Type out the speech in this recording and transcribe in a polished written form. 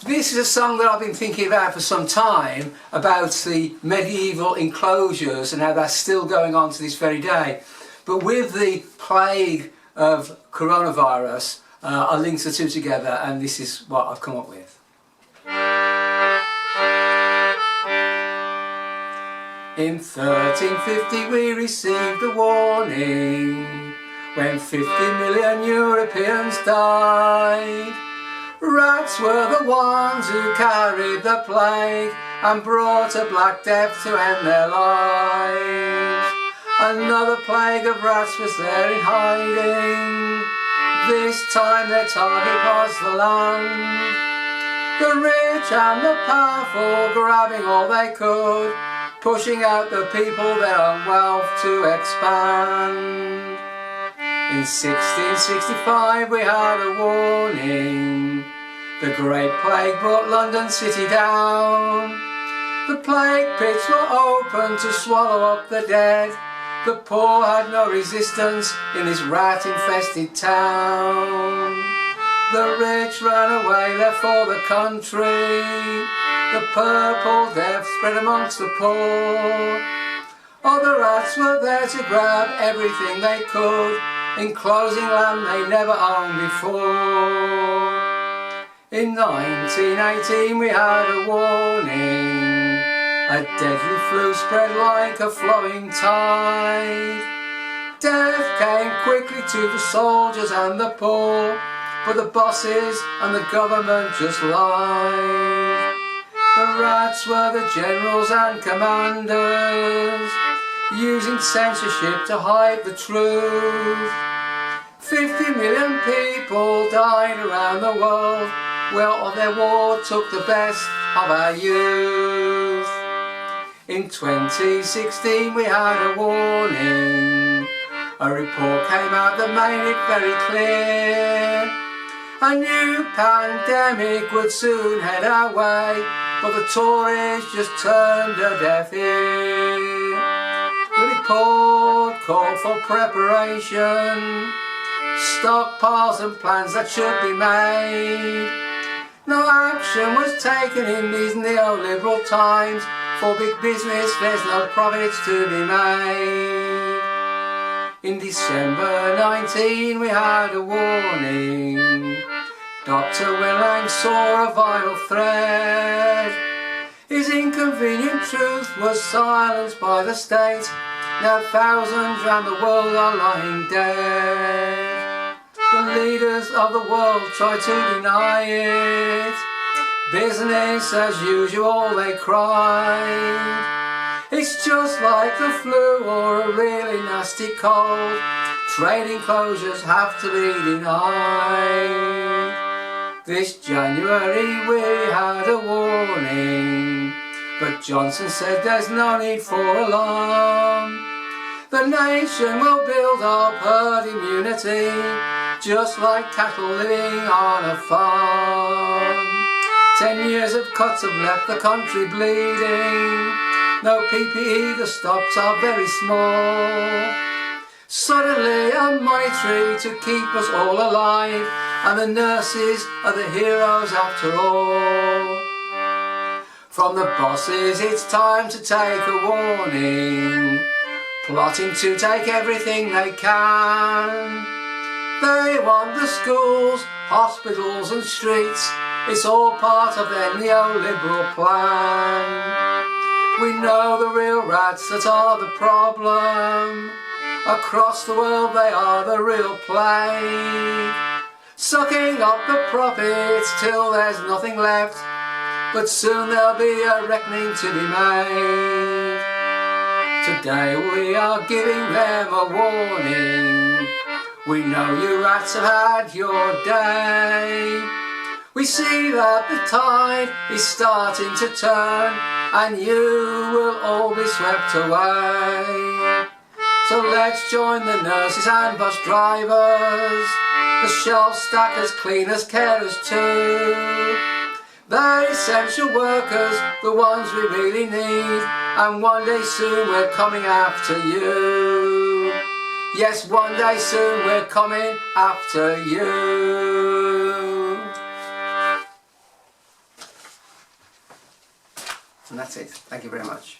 This is a song that I've been thinking about for some time, about the medieval enclosures and how that's still going on to this very day. But with the plague of coronavirus, I linked the two together, and this is what I've come up with. In 1350 we received a warning, when 50 million Europeans died. Rats were the ones who carried the plague and brought a black death to end their lives. Another plague of rats was there in hiding. This time their target was the land. The rich and the powerful grabbing all they could, pushing out the people their own wealth to expand. In 1665 we had a warning. The Great Plague brought London city down. The plague pits were open to swallow up the dead. The poor had no resistance in this rat-infested town. The rich ran away, left for the country. The purple death spread amongst the poor. Other rats were there to grab everything they could, enclosing land they never owned before. In 1918 we had a warning. A deadly flu spread like a flowing tide. Death came quickly to the soldiers and the poor, but the bosses and the government just lied. The rats were the generals and commanders, using censorship to hide the truth. 50 million people died around the world, well, their war took the best of our youth. In 2016 we had a warning. A report came out that made it very clear. A new pandemic would soon head our way, but the Tories just turned a deaf ear. The report called for preparation, stockpiles and plans that should be made. No action was taken in these neoliberal times. For big business there's no profits to be made. In December 19 we had a warning. Dr. Willang saw a vital thread. His inconvenient truth was silenced by the state. Now thousands round the world are lying dead. The leaders of the world try to deny it. Business as usual, they cried. It's just like the flu or a really nasty cold. Trading closures have to be denied. This January we had a warning, but Johnson said there's no need for alarm. The nation will build up herd immunity, just like cattle living on a farm. 10 years of cuts have left the country bleeding. No PPE, the stocks are very small. Suddenly a money tree to keep us all alive, and the nurses are the heroes after all. From the bosses it's time to take a warning, plotting to take everything they can. They want the schools, hospitals and streets. It's all part of their neoliberal plan. We know the real rats that are the problem. Across the world they are the real plague, sucking up the profits till there's nothing left. But soon there'll be a reckoning to be made. Today we are giving them a warning. We know you rats have had your day. We see that the tide is starting to turn, and you will all be swept away. So let's join the nurses and bus drivers, the shelf stackers, cleaners, carers too. They're essential workers, the ones we really need, and one day soon we're coming after you. Yes, one day soon we're coming after you. And that's it. Thank you very much.